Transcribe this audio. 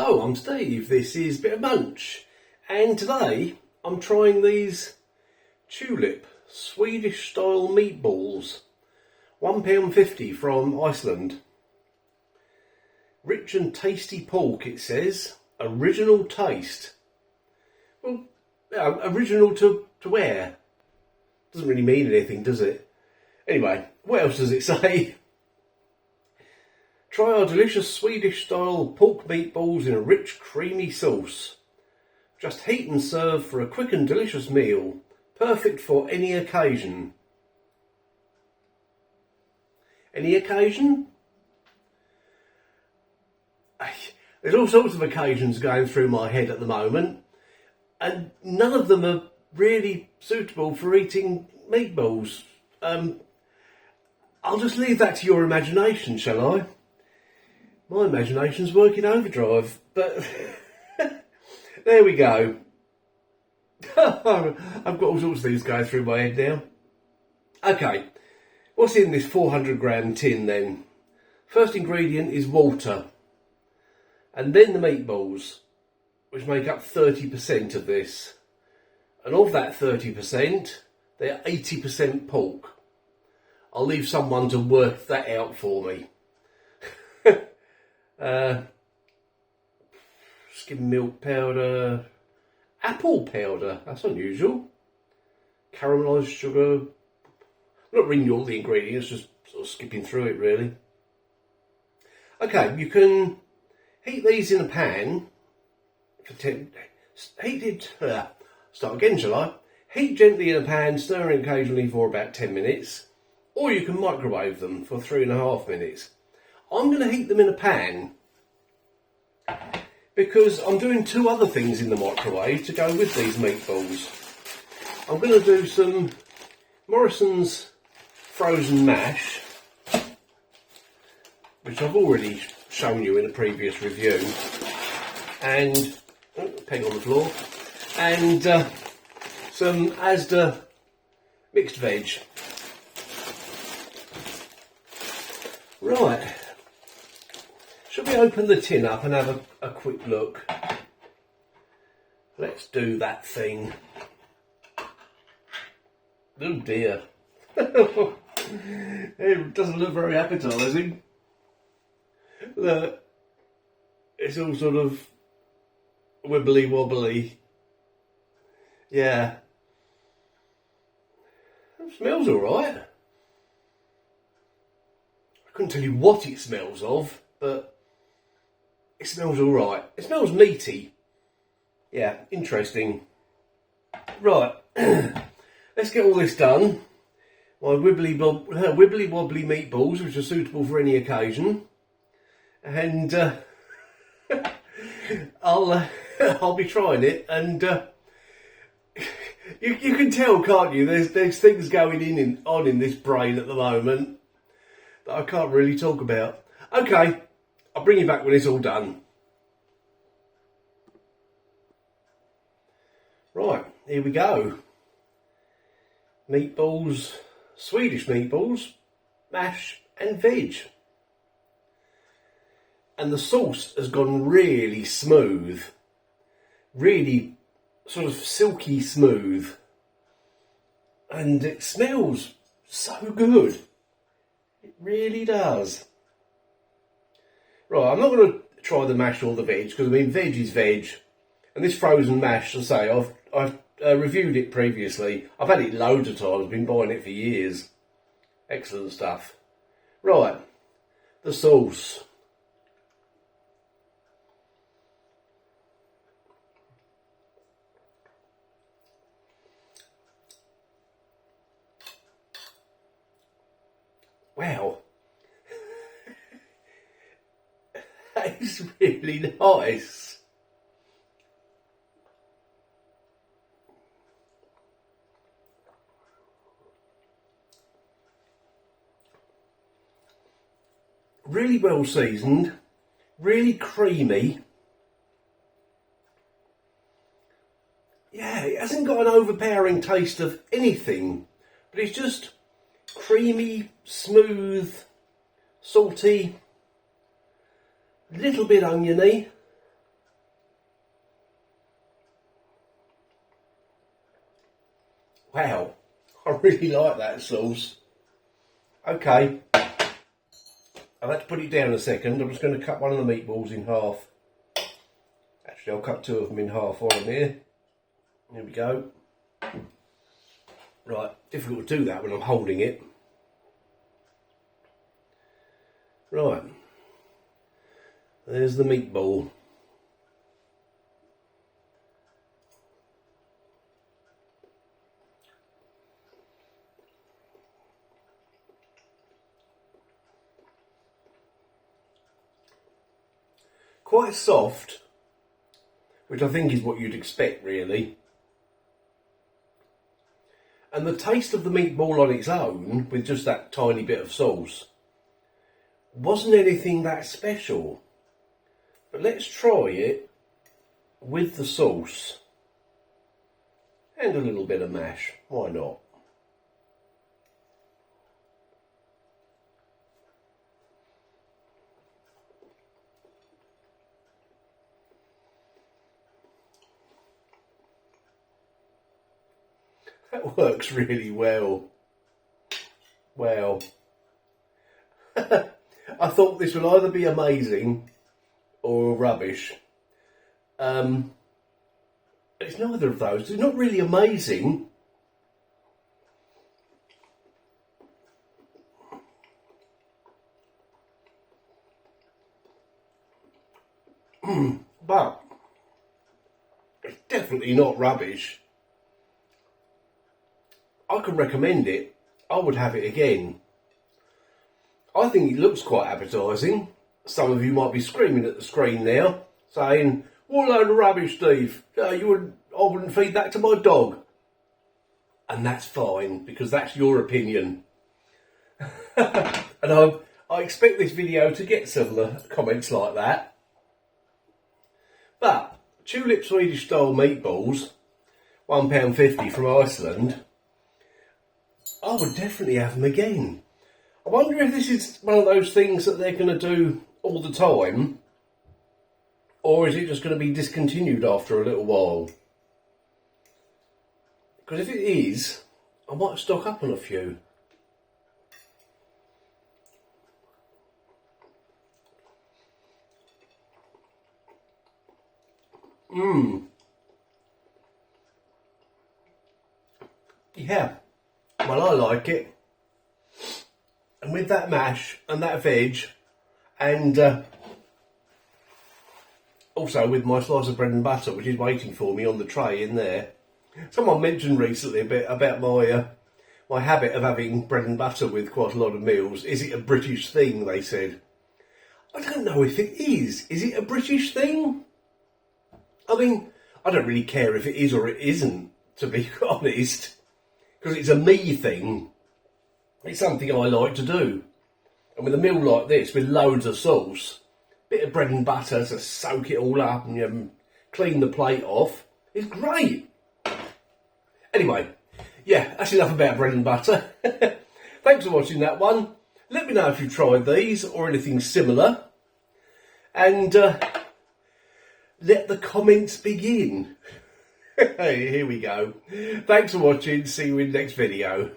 Hello, I'm Steve, this is Bit of Munch, and today I'm trying these Tulip Swedish style meatballs, £1.50 from Iceland. Rich and tasty pork, it says, original taste. Well, original to where? Doesn't really mean anything, does it? Anyway, what else does it say? Try our delicious Swedish style pork meatballs in a rich creamy sauce. Just heat and serve for a quick and delicious meal, perfect for any occasion. Any occasion? There's all sorts of occasions going through my head at the moment, and none of them are really suitable for eating meatballs. I'll just leave that to your imagination, shall I? My imagination's working overdrive, but there we go. I've got all sorts of things going through my head now. Okay, what's in this 400 gram tin then? First ingredient is water, and then the meatballs, which make up 30% of this. And of that 30%, they're 80% pork. I'll leave someone to work that out for me. Skim milk powder, apple powder, that's unusual, caramelised sugar. I'm not reading all the ingredients, just sort of skipping through it really. Okay, you can heat these in a pan for 10, start again shall I? Heat gently in a pan, stirring occasionally for about 10 minutes, or you can microwave them for 3.5 minutes. I'm going to heat them in a pan because I'm doing two other things in the microwave to go with these meatballs. I'm going to do some Morrisons frozen mash, which I've already shown you in a previous review, and peg on the floor, and some Asda mixed veg. Right. Shall we open the tin up and have a quick look? Let's do that thing. Oh dear. It doesn't look very appetising. Look, it's all sort of wibbly wobbly. Yeah. It smells alright. I couldn't tell you what it smells of, but it smells alright. It smells meaty. Yeah, interesting. Right, let's get all this done. My wibbly wobbly meatballs, which are suitable for any occasion. And I'll be trying it, and you can tell, can't you? There's things going on in this brain at the moment that I can't really talk about. Okay, I'll bring you back when it's all done. Right, here we go. Meatballs, Swedish meatballs, mash and veg. And the sauce has gone really smooth. Really sort of silky smooth. And it smells so good. It really does. Right, I'm not going to try the mash or the veg, because I mean veg is veg. And this frozen mash, as I say, I've reviewed it previously. I've had it loads of times, been buying it for years. Excellent stuff. Right, the sauce. Wow. That is really nice. Really well seasoned, really creamy. Yeah, it hasn't got an overpowering taste of anything, but it's just creamy, smooth, salty, a little bit oniony, Wow, I really like that sauce. Okay, I've had to put it down a second. I'm just going to cut one of the meatballs in half. Actually, I'll cut two of them in half while I'm here. Here we go. Right, difficult to do that when I'm holding it. Right, there's the meatball. Quite soft, which I think is what you'd expect really. And the taste of the meatball on its own, with just that tiny bit of sauce, wasn't anything that special. But let's try it with the sauce and a little bit of mash. Why not? That works really well. Wow. I thought this would either be amazing or rubbish. It's neither of those. It's not really amazing. But it's definitely not rubbish. I can recommend it. I would have it again. I think it looks quite appetising. Some of you might be screaming at the screen now, saying, "What a load of rubbish, Steve. I wouldn't feed that to my dog." And that's fine, because that's your opinion. And I expect this video to get some comments like that. But Tulip Swedish style meatballs, £1.50 from Iceland, I would definitely have them again. I wonder if this is one of those things that they're going to do all the time, or is it just going to be discontinued after a little while? Because if it is, I might stock up on a few. Yeah, well, I like it. And with that mash and that veg, and also with my slice of bread and butter, which is waiting for me on the tray in there. Someone mentioned recently a bit about my habit of having bread and butter with quite a lot of meals. Is it a British thing, they said. I don't know if it is. Is it a British thing? I mean, I don't really care if it is or it isn't, to be honest, because it's a me thing. It's something I like to do. And with a meal like this, with loads of sauce, bit of bread and butter to soak it all up and clean the plate off, is great. Anyway, yeah, that's enough about bread and butter. Thanks for watching that one. Let me know if you've tried these or anything similar. And let the comments begin. Here we go. Thanks for watching. See you in the next video.